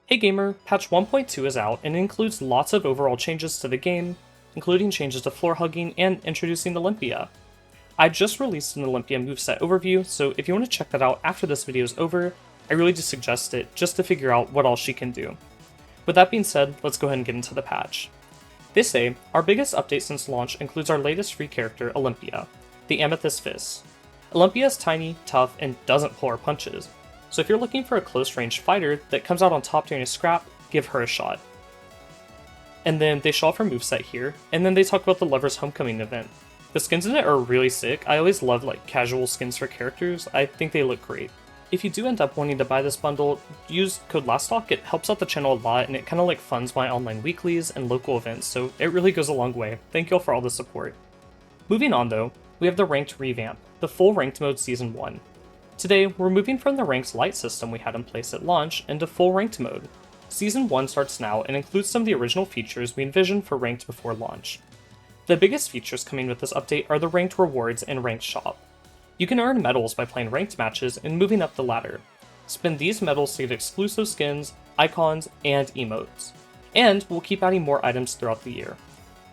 Hey gamer, patch 1.2 is out and it includes lots of overall changes to the game, including changes to floor hugging and introducing Olympia. I just released an Olympia moveset overview, so if you want to check that out after this video is over, I really do suggest it just to figure out what all she can do. With that being said, let's go ahead and get into the patch. They say, our biggest update since launch includes our latest free character, Olympia, the Amethyst Fist. Olympia is tiny, tough, and doesn't pull her punches, so if you're looking for a close-range fighter that comes out on top during a scrap, give her a shot. And then they show off her moveset here, and then they talk about the Lover's Homecoming event. The skins in it are really sick. I always love casual skins for characters. I think they look great. If you do end up wanting to buy this bundle, use code LASTTALK. It helps out the channel a lot, and it kind of funds my online weeklies and local events, so it really goes a long way. Thank you all for all the support. Moving on though, we have the Ranked Revamp, the full Ranked mode Season 1. Today, we're moving from the Ranked Light system we had in place at launch into full Ranked mode. Season 1 starts now and includes some of the original features we envisioned for Ranked before launch. The biggest features coming with this update are the Ranked Rewards and Ranked Shop. You can earn medals by playing ranked matches and moving up the ladder. Spend these medals to get exclusive skins, icons, and emotes. And we'll keep adding more items throughout the year.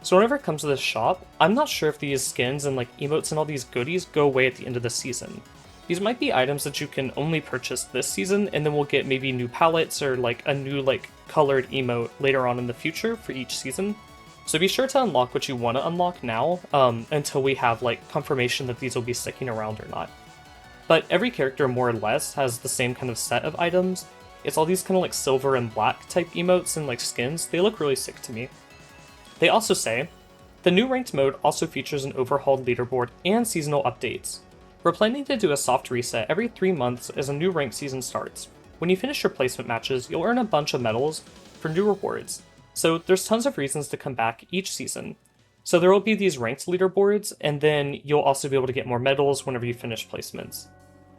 So whenever it comes to this shop, I'm not sure if these skins and emotes and all these goodies go away at the end of the season. These might be items that you can only purchase this season, and then we'll get maybe new palettes or a new colored emote later on in the future for each season. So be sure to unlock what you want to unlock now, until we have confirmation that these will be sticking around or not. But every character more or less has the same kind of set of items. It's all these kind of silver and black type emotes and skins. They look really sick to me. They also say, the new ranked mode also features an overhauled leaderboard and seasonal updates. We're planning to do a soft reset every 3 months as a new ranked season starts. When you finish your placement matches, you'll earn a bunch of medals for new rewards. So there's tons of reasons to come back each season. So there will be these ranked leaderboards, and then you'll also be able to get more medals whenever you finish placements.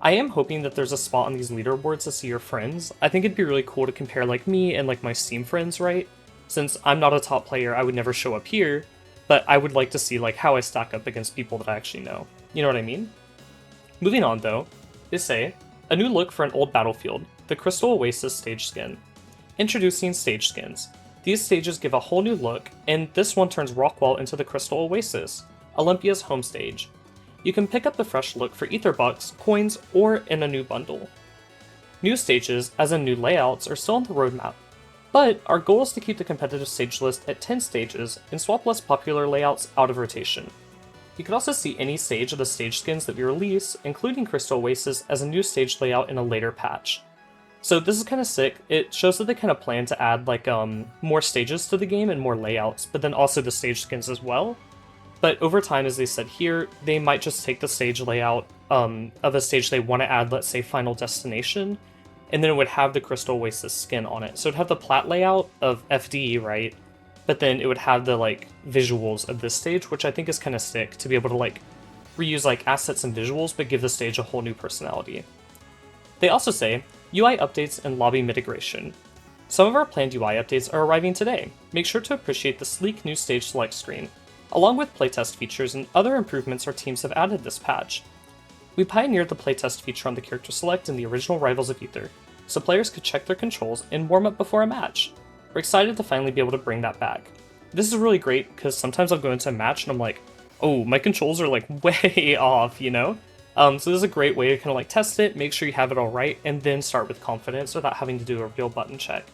I am hoping that there's a spot on these leaderboards to see your friends. I think it'd be really cool to compare me and my Steam friends, right? Since I'm not a top player, I would never show up here, but I would like to see how I stack up against people that I actually know. You know what I mean? Moving on though, they say, a new look for an old battlefield, the Crystal Oasis stage skin. Introducing stage skins. These stages give a whole new look, and this one turns Rockwall into the Crystal Oasis, Olympia's home stage. You can pick up the fresh look for Ether Bucks, coins, or in a new bundle. New stages, as in new layouts, are still on the roadmap, but our goal is to keep the competitive stage list at 10 stages and swap less popular layouts out of rotation. You can also see any stage of the stage skins that we release, including Crystal Oasis, as a new stage layout in a later patch. So this is kind of sick. It shows that they kind of plan to add more stages to the game and more layouts, but then also the stage skins as well. But over time, as they said here, they might just take the stage layout of a stage they want to add, let's say Final Destination, and then it would have the Crystal Oasis skin on it. So it'd have the plat layout of FD, right? But then it would have the visuals of this stage, which I think is kind of sick to be able to reuse assets and visuals, but give the stage a whole new personality. They also say, UI updates and lobby mitigation. Some of our planned UI updates are arriving today. Make sure to appreciate the sleek new stage select screen, along with playtest features and other improvements our teams have added this patch. We pioneered the playtest feature on the character select in the original Rivals of Aether, so players could check their controls and warm up before a match. We're excited to finally be able to bring that back. This is really great because sometimes I'll go into a match and I'm like, oh, my controls are way off, you know? So this is a great way to kind of test it, make sure you have it all right, and then start with confidence without having to do a real button check.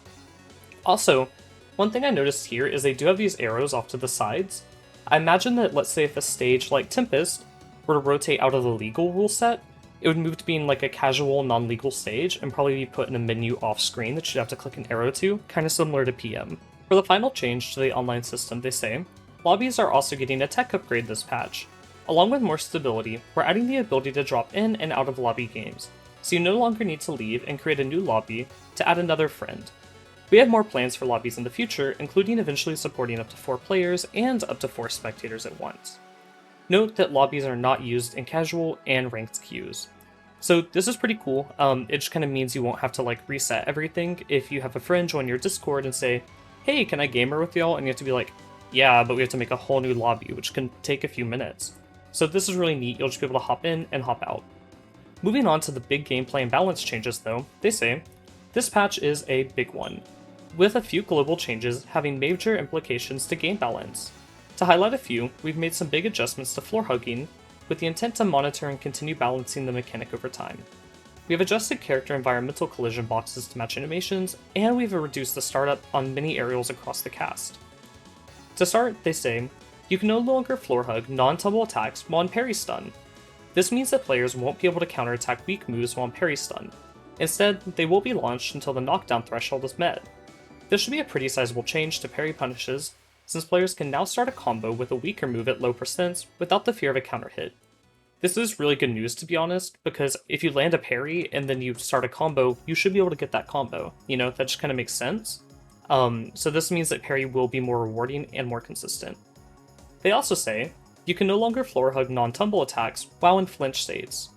Also, one thing I noticed here is they do have these arrows off to the sides. I imagine that, let's say if a stage like Tempest were to rotate out of the legal rule set, it would move to being a casual, non-legal stage and probably be put in a menu off screen that you'd have to click an arrow to, kind of similar to PM. For the final change to the online system, they say, lobbies are also getting a tech upgrade this patch. Along with more stability, we're adding the ability to drop in and out of lobby games, so you no longer need to leave and create a new lobby to add another friend. We have more plans for lobbies in the future, including eventually supporting up to 4 players and up to 4 spectators at once. Note that lobbies are not used in casual and ranked queues. So this is pretty cool. It just kind of means you won't have to reset everything if you have a friend join your Discord and say, hey, can I gamer with y'all? And you have to be yeah, but we have to make a whole new lobby, which can take a few minutes. So this is really neat, you'll just be able to hop in and hop out. Moving on to the big gameplay and balance changes though, they say, This patch is a big one, with a few global changes having major implications to game balance. To highlight a few, we've made some big adjustments to Floorhugging, with the intent to monitor and continue balancing the mechanic over time. We have adjusted character environmental collision boxes to match animations, and we've reduced the startup on many aerials across the cast. To start, they say, you can no longer floorhug non-tumble attacks while in parry stun. This means that players won't be able to counterattack weak moves while in parry stun. Instead, they will be launched until the knockdown threshold is met. This should be a pretty sizable change to parry punishes, since players can now start a combo with a weaker move at low percents without the fear of a counter hit. This is really good news, to be honest, because if you land a parry and then you start a combo, you should be able to get that combo. You know, that just kind of makes sense. So this means that parry will be more rewarding and more consistent. They also say, you can no longer floorhug non-tumble attacks while in flinch states.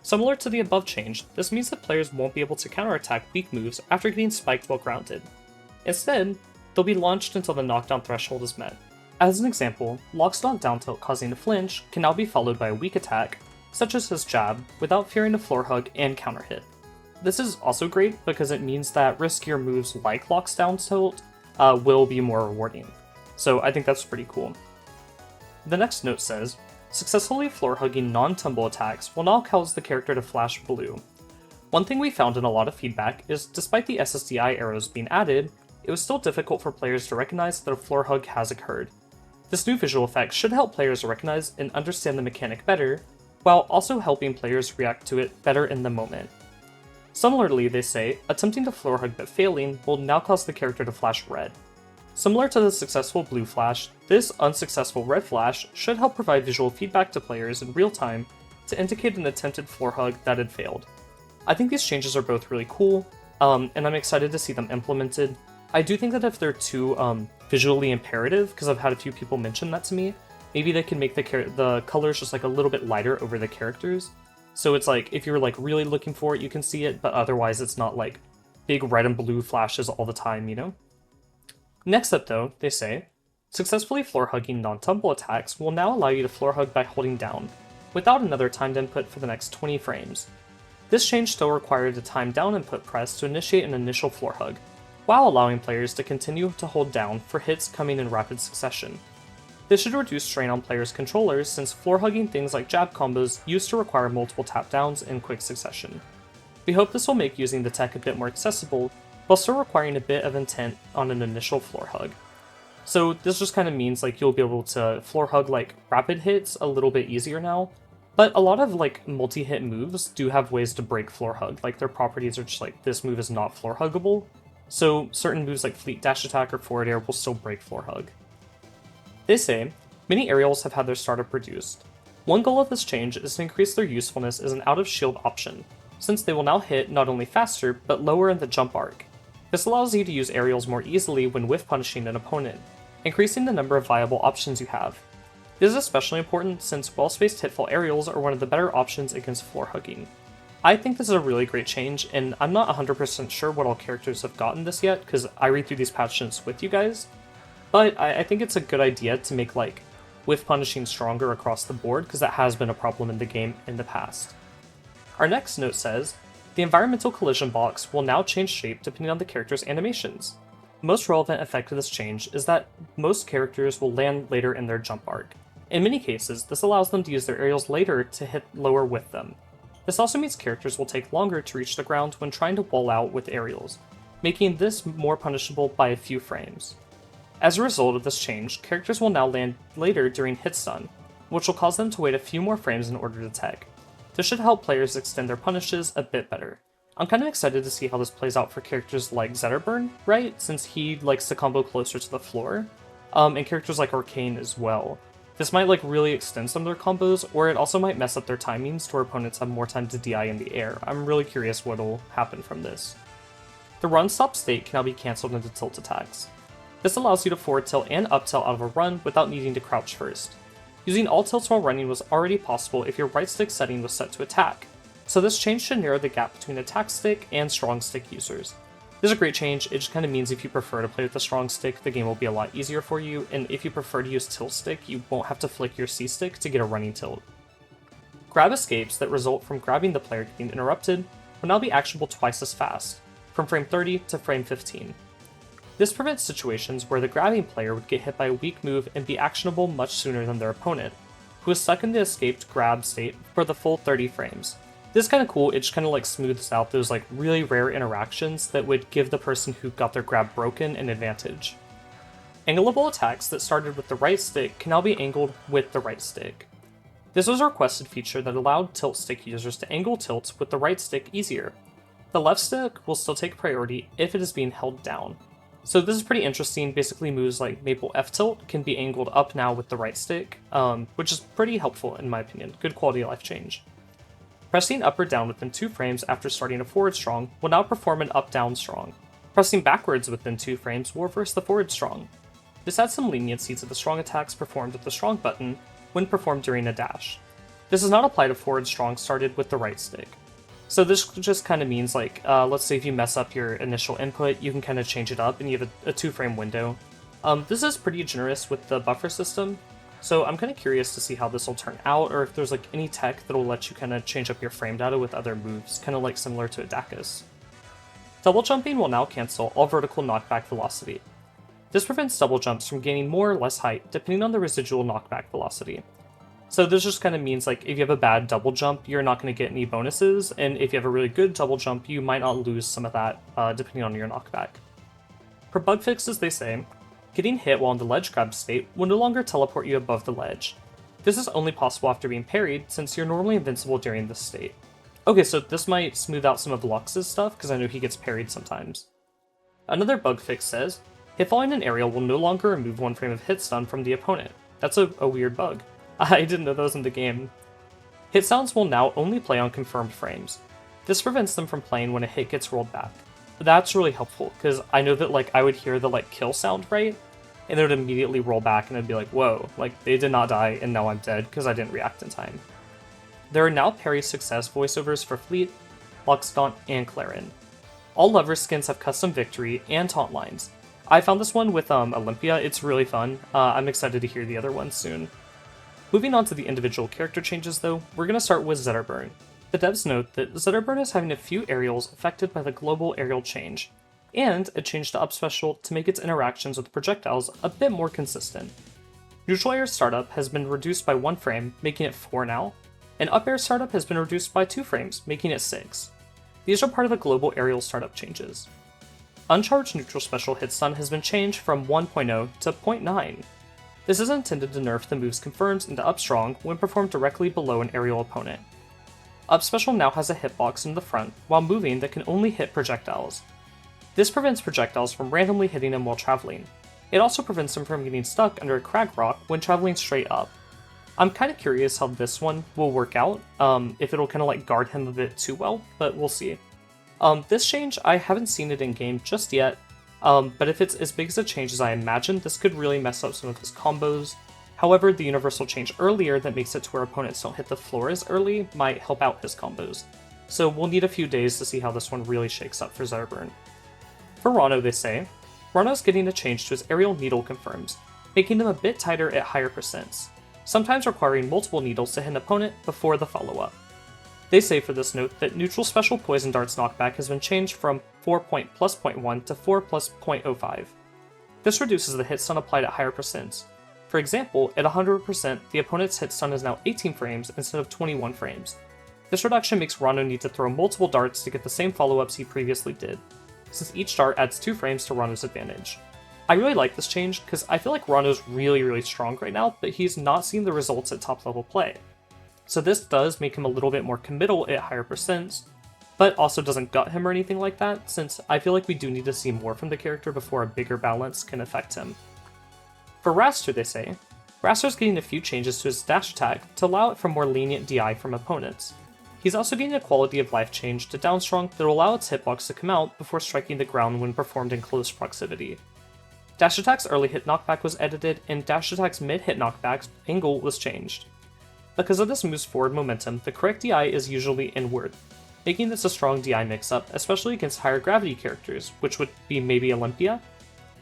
Similar to the above change, this means that players won't be able to counterattack weak moves after getting spiked while grounded. Instead, they'll be launched until the knockdown threshold is met. As an example, Lockstock down tilt causing a flinch can now be followed by a weak attack, such as his jab, without fearing a floor hug and counter hit. This is also great because it means that riskier moves like Lock's down tilt will be more rewarding. So I think that's pretty cool. The next note says, successfully floor hugging non-tumble attacks will now cause the character to flash blue. One thing we found in a lot of feedback is despite the SSDI arrows being added, it was still difficult for players to recognize that a floor hug has occurred. This new visual effect should help players recognize and understand the mechanic better, while also helping players react to it better in the moment. Similarly, they say, attempting to floor hug but failing will now cause the character to flash red. Similar to the successful blue flash, this unsuccessful red flash should help provide visual feedback to players in real time to indicate an attempted floor hug that had failed. I think these changes are both really cool, and I'm excited to see them implemented. I do think that if they're too visually imperative, because I've had a few people mention that to me, maybe they can make the colors just like a little bit lighter over the characters. So it's like, if you're like really looking for it, you can see it, but otherwise it's not like big red and blue flashes all the time, you know? Next up though, they say, successfully floor hugging non-tumble attacks will now allow you to floor hug by holding down, without another timed input for the next 20 frames. This change still required a timed down input press to initiate an initial floor hug, while allowing players to continue to hold down for hits coming in rapid succession. This should reduce strain on players' controllers since floor hugging things like jab combos used to require multiple tap downs in quick succession. We hope this will make using the tech a bit more accessible, while still requiring a bit of intent on an initial floor hug. So this just kind of means like you'll be able to floor hug like rapid hits a little bit easier now, but a lot of like multi-hit moves do have ways to break floor hug, like their properties are just like this move is not floor huggable. So certain moves like Fleet Dash Attack or Forward Air will still break floor hug. They say, many aerials have had their startup reduced. One goal of this change is to increase their usefulness as an out-of-shield option, since they will now hit not only faster, but lower in the jump arc. This allows you to use aerials more easily when whiff punishing an opponent, increasing the number of viable options you have. This is especially important since well-spaced hitfall aerials are one of the better options against floor hugging. I think this is a really great change, and I'm not 100% sure what all characters have gotten this yet, because I read through these patch notes with you guys, but I think it's a good idea to make like whiff punishing stronger across the board, because that has been a problem in the game in the past. Our next note says, the environmental collision box will now change shape depending on the character's animations. The most relevant effect of this change is that most characters will land later in their jump arc. In many cases, this allows them to use their aerials later to hit lower with them. This also means characters will take longer to reach the ground when trying to wall out with aerials, making this more punishable by a few frames. As a result of this change, characters will now land later during hit stun, which will cause them to wait a few more frames in order to tech. This should help players extend their punishes a bit better. I'm kind of excited to see how this plays out for characters like Zetterburn, right? Since he likes to combo closer to the floor, and characters like Arcane as well. This might like really extend some of their combos, or it also might mess up their timings to where opponents have more time to DI in the air. I'm really curious what'll happen from this. The run stop state can now be cancelled into tilt attacks. This allows you to forward tilt and up tilt out of a run without needing to crouch first. Using all tilts while running was already possible if your right stick setting was set to attack, so this change should narrow the gap between attack stick and strong stick users. This is a great change. It just kind of means if you prefer to play with the strong stick, the game will be a lot easier for you, and if you prefer to use tilt stick, you won't have to flick your C stick to get a running tilt. Grab escapes that result from grabbing the player getting interrupted will now be actionable twice as fast. from frame 30 to frame 15. This prevents situations where the grabbing player would get hit by a weak move and be actionable much sooner than their opponent, who is stuck in the escaped grab state for the full 30 frames. This is kind of cool. It just kind of like smooths out those like really rare interactions that would give the person who got their grab broken an advantage. Angleable attacks that started with the right stick can now be angled with the right stick. This was a requested feature that allowed tilt stick users to angle tilts with the right stick easier. The left stick will still take priority if it is being held down. So this is pretty interesting. Basically moves like Maple F tilt can be angled up now with the right stick, which is pretty helpful in my opinion. Good quality of life change. Pressing up or down within 2 frames after starting a forward strong will now perform an up-down strong. Pressing backwards within 2 frames will reverse the forward strong. This adds some leniency to the strong attacks performed with the strong button when performed during a dash. This does not apply to forward strong started with the right stick. So this just kind of means like, let's say if you mess up your initial input, you can kind of change it up and you have a 2-frame window. This is pretty generous with the buffer system, so I'm kind of curious to see how this will turn out, or if there's like any tech that will let you kind of change up your frame data with other moves, kind of like similar to Etalus. Double jumping will now cancel all vertical knockback velocity. This prevents double jumps from gaining more or less height depending on the residual knockback velocity. So this just kind of means like if you have a bad double jump, you're not going to get any bonuses, and if you have a really good double jump, you might not lose some of that depending on your knockback. For bug fixes, they say, getting hit while in the ledge grab state will no longer teleport you above the ledge. This is only possible after being parried, since you're normally invincible during this state. Okay, so this might smooth out some of Lux's stuff, because I know he gets parried sometimes. Another bug fix says, hit falling in aerial will no longer remove 1 frame of hit stun from the opponent. That's a weird bug. I didn't know those in the game. Hit sounds will now only play on confirmed frames. This prevents them from playing when a hit gets rolled back. That's really helpful, because I know that like I would hear the like kill sound, right? And it would immediately roll back and it'd be like, whoa, like they did not die and now I'm dead because I didn't react in time. There are now parry success voiceovers for Fleet, Lux Gaunt, and Clarin. All lover skins have custom victory and taunt lines. I found this one with Olympia, it's really fun. I'm excited to hear the other ones soon. Moving on to the individual character changes though, we're going to start with Zetterburn. The devs note that Zetterburn is having a few aerials affected by the global aerial change, and a change to up special to make its interactions with projectiles a bit more consistent. Neutral air startup has been reduced by 1 frame, making it 4 now, and up air startup has been reduced by 2 frames, making it 6. These are part of the global aerial startup changes. Uncharged neutral special hit stun has been changed from 1.0 to 0.9. This is intended to nerf the move's confirms into up strong when performed directly below an aerial opponent. Up special now has a hitbox in the front while moving that can only hit projectiles. This prevents projectiles from randomly hitting him while traveling. It also prevents him from getting stuck under a crag rock when traveling straight up. I'm kind of curious how this one will work out, if it'll kind of like guard him a bit too well, but we'll see. This change, I haven't seen it in game just yet, but if it's as big as a change as I imagine, this could really mess up some of his combos. However, the universal change earlier that makes it to where opponents don't hit the floor as early might help out his combos. So we'll need a few days to see how this one really shakes up for Zetterburn. For Rano, they say, Rano's getting a change to his aerial needle confirms, making them a bit tighter at higher percents, sometimes requiring multiple needles to hit an opponent before the follow-up. They say for this note that neutral special poison darts knockback has been changed from 4+0.1 to 4+0.05. This reduces the hit stun applied at higher percents. For example, at 100%, the opponent's hit stun is now 18 frames instead of 21 frames. This reduction makes Rano need to throw multiple darts to get the same follow-ups he previously did, since each dart adds 2 frames to Rano's advantage. I really like this change because I feel like Rano's really strong right now, but he's not seeing the results at top level play. So this does make him a little bit more committal at higher percents, but also doesn't gut him or anything like that, since I feel like we do need to see more from the character before a bigger balance can affect him. For Raster, they say, Raster's getting a few changes to his dash attack to allow it for more lenient DI from opponents. He's also getting a quality of life change to down strong that will allow its hitbox to come out before striking the ground when performed in close proximity. Dash attack's early hit knockback was edited, and dash attack's mid hit knockback's angle was changed. Because of this move's forward momentum, the correct DI is usually inward, making this a strong DI mix-up, especially against higher gravity characters, which would be maybe Olympia.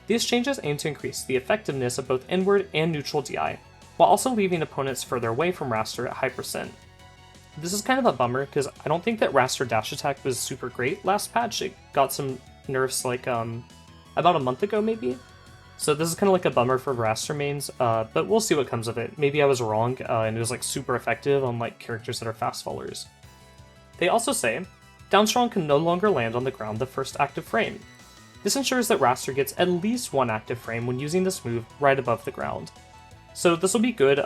These changes aim to increase the effectiveness of both inward and neutral DI, while also leaving opponents further away from Raster at high percent. This is kind of a bummer because I don't think that Raster dash attack was super great last patch. It got some nerfs like about a month ago maybe. So this is kind of like a bummer for Raster mains, but we'll see what comes of it. Maybe I was wrong and it was like super effective on like characters that are fast fallers. They also say, Downstrong can no longer land on the ground the first active frame. This ensures that Raster gets at least one active frame when using this move right above the ground. So this will be good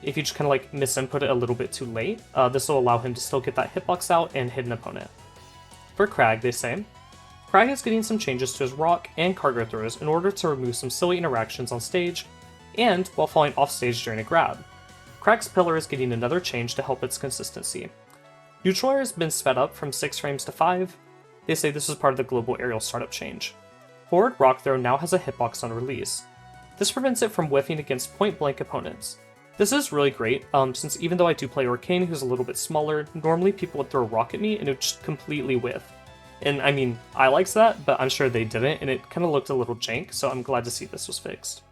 if you just kind of like misinput it a little bit too late. This will allow him to still get that hitbox out and hit an opponent. For Krag, they say, Krag is getting some changes to his rock and cargo throws in order to remove some silly interactions on stage, and while falling off stage during a grab. Krag's pillar is getting another change to help its consistency. Neutral air has been sped up from 6 frames to 5. They say this is part of the global aerial startup change. Forward rock throw now has a hitbox on release. This prevents it from whiffing against point-blank opponents. This is really great, since even though I do play Arcane, who's a little bit smaller, normally people would throw a rock at me and it would just completely whiff. And I mean, I liked that, but I'm sure they didn't, and it kind of looked a little jank, so I'm glad to see this was fixed.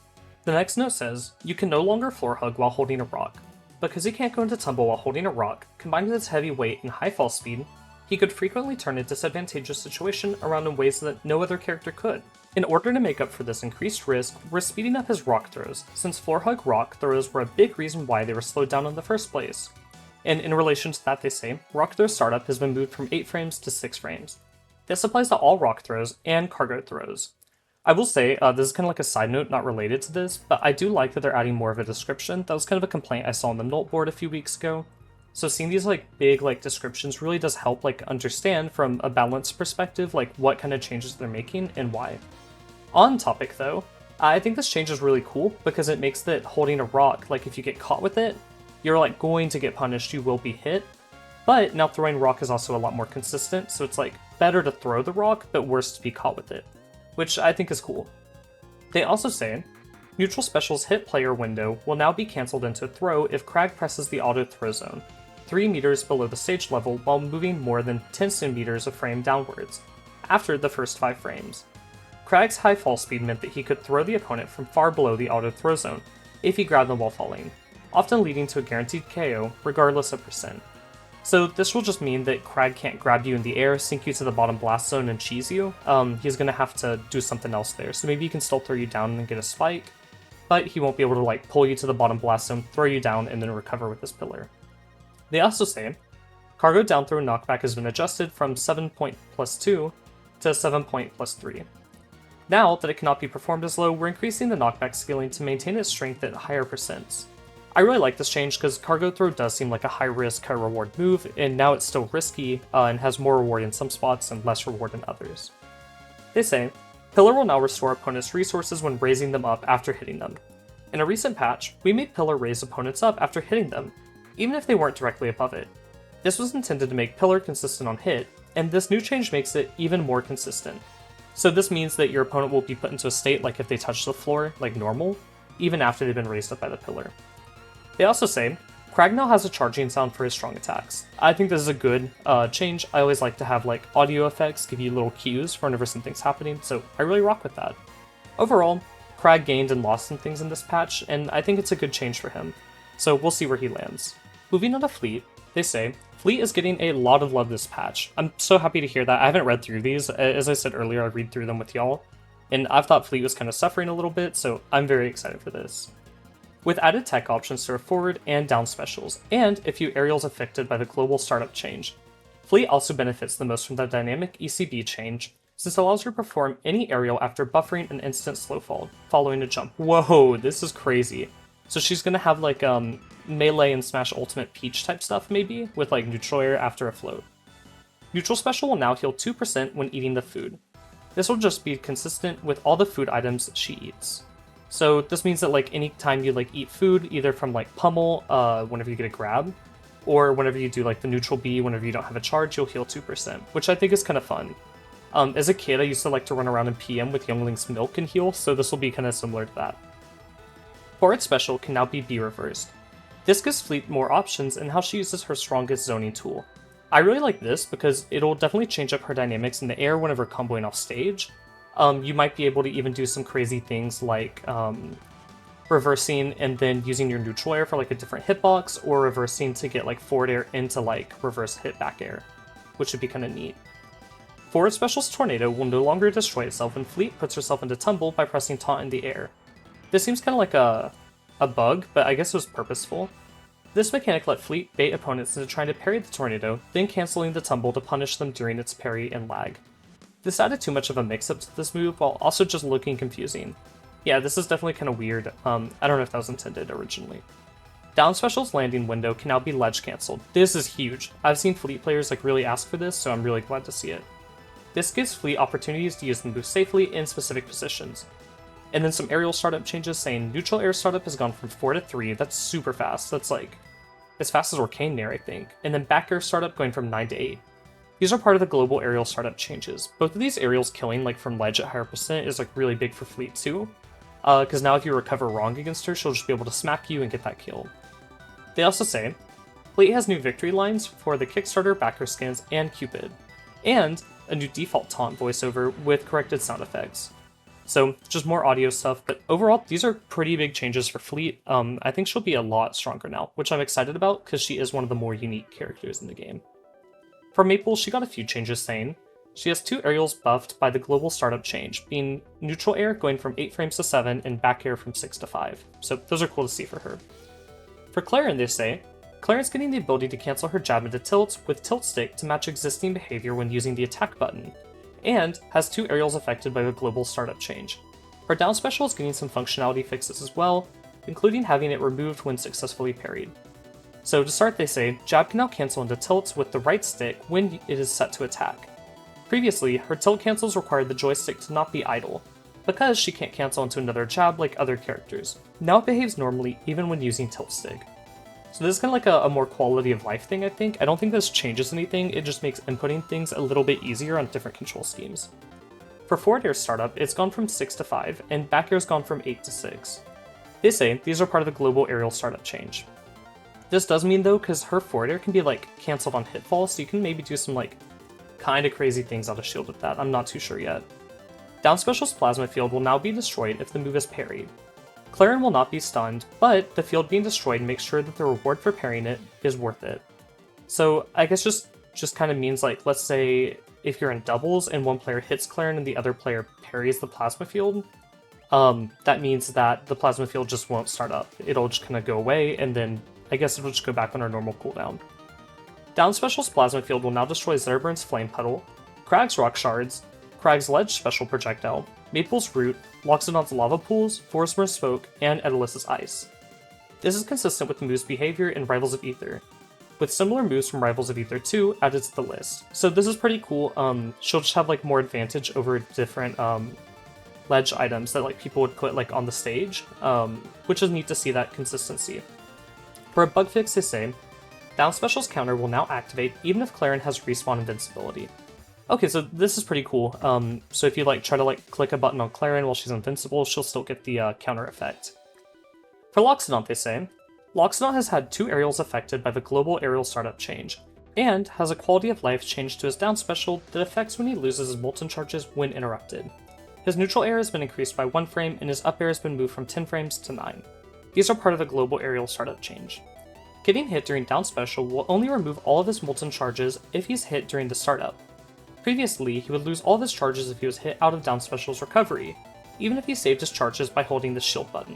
The next note says, you can no longer floor hug while holding a rock. Because he can't go into tumble while holding a rock, combined with its heavy weight and high fall speed, he could frequently turn a disadvantageous situation around in ways that no other character could. In order to make up for this increased risk, we're speeding up his rock throws, since floor hug rock throws were a big reason why they were slowed down in the first place. And in relation to that, they say, rock throw startup has been moved from 8 frames to 6 frames. This applies to all rock throws and cargo throws. I will say, this is kind of like a side note not related to this, but I do like that they're adding more of a description. That was kind of a complaint I saw on the Nolt board a few weeks ago. So seeing these like big like descriptions really does help like understand from a balanced perspective like what kind of changes they're making and why. On topic though, I think this change is really cool because it makes that holding a rock, like if you get caught with it, you're like going to get punished, you will be hit. But now throwing rock is also a lot more consistent, so it's like better to throw the rock, but worse to be caught with it, which I think is cool. They also say, neutral special's hit player window will now be cancelled into a throw if Krag presses the auto throw zone, 3 meters below the stage level while moving more than 10 centimeters a frame downwards, after the first 5 frames. Krag's high fall speed meant that he could throw the opponent from far below the auto throw zone, if he grabbed them while falling, often leading to a guaranteed KO regardless of percent. So this will just mean that Krag can't grab you in the air, sink you to the bottom blast zone, and cheese you. He's going to have to do something else there. So maybe he can still throw you down and get a spike, but he won't be able to like pull you to the bottom blast zone, throw you down, and then recover with his pillar. They also say, cargo down throw knockback has been adjusted from 7.+2 to 7.+3. Now that it cannot be performed as low, we're increasing the knockback scaling to maintain its strength at higher percents. I really like this change because cargo throw does seem like a high risk, high reward move, and now it's still risky and has more reward in some spots and less reward in others. They say, Pillar will now restore opponents' resources when raising them up after hitting them. In a recent patch, we made Pillar raise opponents up after hitting them, even if they weren't directly above it. This was intended to make Pillar consistent on hit, and this new change makes it even more consistent. So this means that your opponent will be put into a state like if they touch the floor, like normal, even after they've been raised up by the Pillar. They also say, Krag now has a charging sound for his strong attacks. I think this is a good change. I always like to have like audio effects give you little cues for whenever something's happening, so I really rock with that. Overall, Krag gained and lost some things in this patch, and I think it's a good change for him. So we'll see where he lands. Moving on to Fleet, they say, Fleet is getting a lot of love this patch. I'm so happy to hear that. I haven't read through these. As I said earlier, I read through them with y'all, and I've thought Fleet was kind of suffering a little bit, so I'm very excited for this. With added tech options to her forward and down specials, and a few aerials affected by the global startup change, Fleet also benefits the most from the dynamic ECB change, since it allows her to perform any aerial after buffering an instant slow fall, following a jump. Whoa, this is crazy. So she's gonna have like melee and smash ultimate peach type stuff maybe, with like neutral air after a float. Neutral special will now heal 2% when eating the food. This will just be consistent with all the food items she eats. So this means that like any time you like eat food, either from like pummel, whenever you get a grab, or whenever you do like the neutral B, whenever you don't have a charge, you'll heal 2%, which I think is kind of fun. As a kid, I used to like to run around in PM with Youngling's milk and heal, so this will be kind of similar to that. Forward special can now be B reversed. This gives Fleet more options in how she uses her strongest zoning tool. I really like this because it'll definitely change up her dynamics in the air whenever comboing off stage. You might be able to even do some crazy things like reversing and then using your neutral air for like a different hitbox, or reversing to get like forward air into like reverse hit back air, which would be kind of neat. Forward Special's Tornado will no longer destroy itself when Fleet puts herself into tumble by pressing taunt in the air. This seems kind of like a bug, but I guess it was purposeful. This mechanic let Fleet bait opponents into trying to parry the tornado, then cancelling the tumble to punish them during its parry and lag. This added too much of a mix-up to this move while also just looking confusing. Yeah, this is definitely kind of weird. I don't know if that was intended originally. Down Special's landing window can now be ledge cancelled. This is huge. I've seen Fleet players like really ask for this, so I'm really glad to see it. This gives Fleet opportunities to use the move safely in specific positions. And then some aerial startup changes saying neutral air startup has gone from 4 to 3, that's super fast, that's like as fast as Arcane Nair, I think. And then back air startup going from 9 to 8. These are part of the global aerial startup changes. Both of these aerials killing like from ledge at higher percent is like really big for Fleet too, because now if you recover wrong against her, she'll just be able to smack you and get that kill. They also say, Fleet has new victory lines for the Kickstarter backer skins and Cupid, and a new default taunt voiceover with corrected sound effects. So, just more audio stuff, but overall, these are pretty big changes for Fleet. I think she'll be a lot stronger now, which I'm excited about because she is one of the more unique characters in the game. For Maple, she got a few changes saying, she has 2 aerials buffed by the global startup change, being neutral air going from 8 frames to 7 and back air from 6 to 5. So those are cool to see for her. For Claren, they say, Claren's getting the ability to cancel her jab into tilts with tilt stick to match existing behavior when using the attack button, and has 2 aerials affected by the global startup change. Her down special is getting some functionality fixes as well, including having it removed when successfully parried. So to start, they say, jab can now cancel into tilts with the right stick when it is set to attack. Previously, her tilt cancels required the joystick to not be idle, because she can't cancel into another jab like other characters. Now it behaves normally even when using tilt stick. So this is kind of like a more quality of life thing, I think. I don't think this changes anything, it just makes inputting things a little bit easier on different control schemes. For forward air startup, it's gone from 6 to 5, and back air's gone from 8 to 6. They say these are part of the global aerial startup change. This does mean though, because her forward air can be like cancelled on hitfall, so you can maybe do some like kind of crazy things out of shield with that, I'm not too sure yet. Down Special's plasma field will now be destroyed if the move is parried. Claren will not be stunned, but the field being destroyed makes sure that the reward for parrying it is worth it. So I guess just kind of means like, let's say if you're in doubles and one player hits Claren and the other player parries the plasma field, that means that the plasma field just won't start up. It'll just kind of go away, and then I guess it'll just go back on our normal cooldown. Down Special's plasma field will now destroy Zerburn's Flame Petal, Krag's Rock Shards, Krag's Ledge Special Projectile, Maple's Root, Loxodon's Lava Pools, Forestmer's Smoke, and Etalus' Ice. This is consistent with the move's behavior in Rivals of Aether, with similar moves from Rivals of Aether 2 added to the list. So this is pretty cool. She'll just have like more advantage over different ledge items that like people would put like on the stage, which is neat to see that consistency. For a bug fix, they say, Down Special's counter will now activate even if Claren has respawn invincibility. Okay, so this is pretty cool. So if you like try to like click a button on Claren while she's invincible, she'll still get the counter effect. For Loxodon, they say, Loxodon has had 2 aerials affected by the global aerial startup change, and has a quality of life change to his down special that affects when he loses his molten charges when interrupted. His neutral air has been increased by 1 frame, and his up air has been moved from 10 frames to 9. These are part of the global aerial startup change. Getting hit during down special will only remove all of his molten charges if he's hit during the startup. Previously, he would lose all of his charges if he was hit out of down special's recovery, even if he saved his charges by holding the shield button.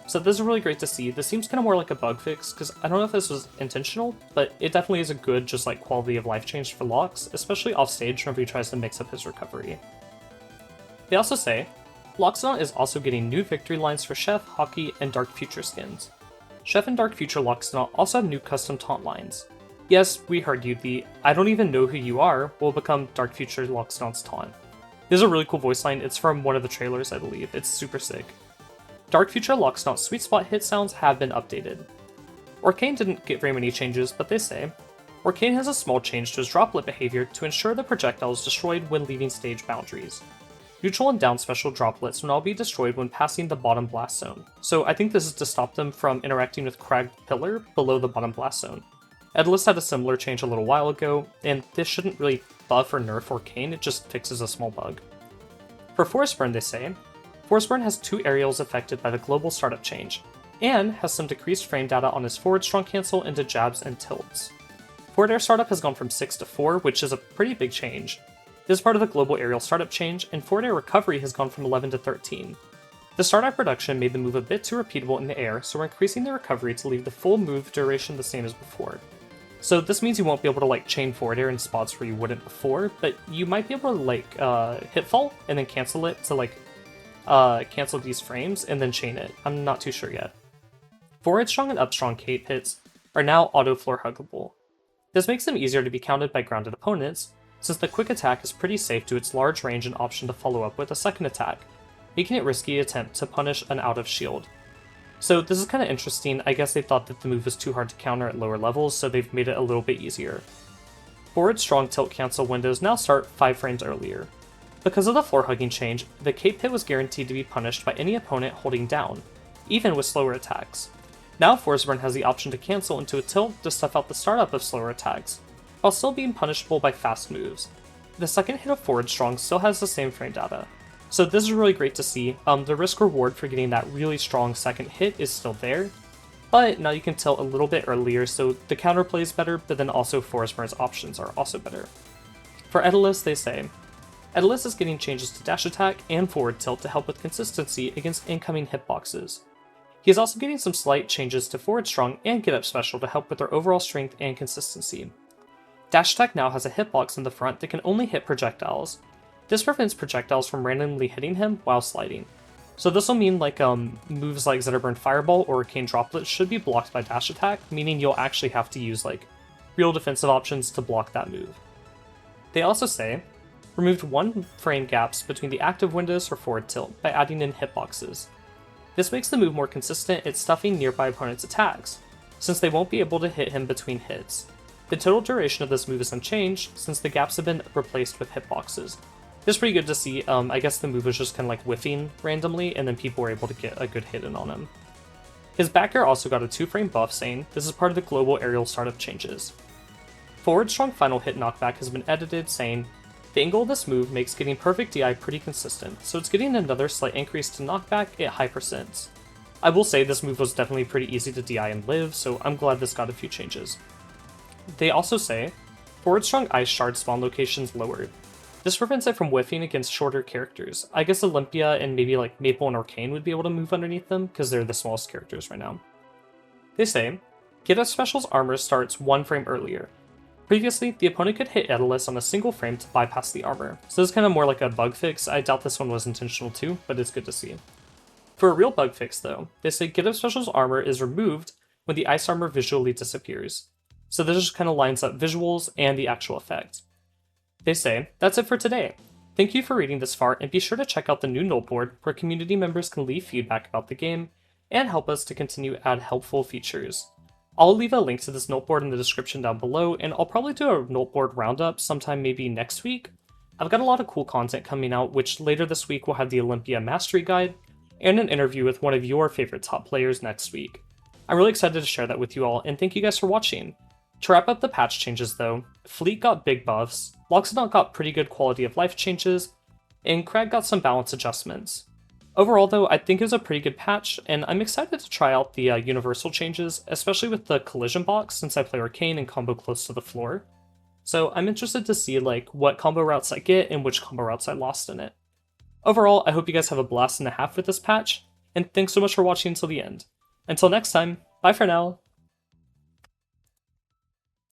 So this is really great to see. This seems kind of more like a bug fix, because I don't know if this was intentional, but it definitely is a good just like quality of life change for Lox, especially off stage whenever he tries to mix up his recovery. They also say, Loxodon is also getting new victory lines for Chef, Hockey, and Dark Future skins. Chef and Dark Future Loxodon also have new custom taunt lines. Yes, we heard you, the I don't even know who you are will become Dark Future Loxodon's taunt. This is a really cool voice line, it's from one of the trailers I believe, it's super sick. Dark Future Loxodon's sweet spot hit sounds have been updated. Arcane didn't get very many changes, but they say, Arcane has a small change to his droplet behavior to ensure the projectile is destroyed when leaving stage boundaries. Neutral and down special droplets will now be destroyed when passing the bottom blast zone, so I think this is to stop them from interacting with Crag Pillar below the bottom blast zone. Etalus had a similar change a little while ago, and this shouldn't really buff or nerf Arcane, it just fixes a small bug. For Forest Burn, they say, Forceburn has 2 aerials affected by the global startup change, and has some decreased frame data on his forward strong cancel into jabs and tilts. Forward air startup has gone from 6 to 4, which is a pretty big change. This is part of the global aerial startup change, and forward air recovery has gone from 11 to 13. The startup reduction made the move a bit too repeatable in the air, so we're increasing the recovery to leave the full move duration the same as before. So this means you won't be able to chain forward air in spots where you wouldn't before, but you might be able to hit fall and then cancel it to cancel these frames and then chain it. I'm not too sure yet. Forward strong and up strong cape hits are now auto floor huggable. This makes them easier to be countered by grounded opponents, since the quick attack is pretty safe due to its large range and option to follow up with a second attack, making it risky attempt to punish an out of shield. So this is kind of interesting. I guess they thought that the move was too hard to counter at lower levels, so they've made it a little bit easier. Forward strong tilt cancel windows now start 5 frames earlier. Because of the floor hugging change, the cape hit was guaranteed to be punished by any opponent holding down, even with slower attacks. Now Forceburn has the option to cancel into a tilt to stuff out the startup of slower attacks, while still being punishable by fast moves. The second hit of forward strong still has the same frame data. So this is really great to see. The risk reward for getting that really strong second hit is still there, but now you can tilt a little bit earlier so the counter plays better, but then also Forceburn's options are also better. For Etalus, they say, Etalus is getting changes to dash attack and forward tilt to help with consistency against incoming hitboxes. He is also getting some slight changes to forward strong and get up special to help with their overall strength and consistency. Dash attack now has a hitbox in the front that can only hit projectiles. This prevents projectiles from randomly hitting him while sliding. So this will mean moves like Zetterburn Fireball or Arcane Droplet should be blocked by dash attack, meaning you'll actually have to use real defensive options to block that move. They also say, removed 1 frame gaps between the active windows for forward tilt by adding in hitboxes. This makes the move more consistent at stuffing nearby opponents' attacks, since they won't be able to hit him between hits. The total duration of this move is unchanged, since the gaps have been replaced with hitboxes. This is pretty good to see. I guess the move was just kind of whiffing randomly, and then people were able to get a good hit in on him. His back air also got a 2-frame buff, saying this is part of the global aerial startup changes. Forward strong final hit knockback has been edited, saying the angle of this move makes getting perfect DI pretty consistent, so it's getting another slight increase to knockback at high percents. I will say this move was definitely pretty easy to DI and live, so I'm glad this got a few changes. They also say forward strong ice shard spawn locations lowered. This prevents it from whiffing against shorter characters. I guess Olympia and maybe Maple and Arcane would be able to move underneath them, because they're the smallest characters right now. They say, Get Up Special's armor starts 1 frame earlier. Previously, the opponent could hit Etalus on a single frame to bypass the armor, so this is kind of more like a bug fix. I doubt this one was intentional too, but it's good to see. For a real bug fix though, they say Get Up Special's armor is removed when the ice armor visually disappears. So this just kind of lines up visuals and the actual effect. They say, that's it for today. Thank you for reading this far, and be sure to check out the new note board where community members can leave feedback about the game and help us to continue to add helpful features. I'll leave a link to this note board in the description down below, and I'll probably do a note board roundup sometime maybe next week. I've got a lot of cool content coming out, which later this week will have the Olympia Mastery Guide and an interview with one of your favorite top players next week. I'm really excited to share that with you all, and thank you guys for watching. To wrap up the patch changes though, Fleet got big buffs, Loxodon got pretty good quality of life changes, and Crag got some balance adjustments. Overall though, I think it was a pretty good patch, and I'm excited to try out the universal changes, especially with the collision box since I play Arcane and combo close to the floor. So I'm interested to see what combo routes I get and which combo routes I lost in it. Overall, I hope you guys have a blast and a half with this patch, and thanks so much for watching until the end. Until next time, bye for now!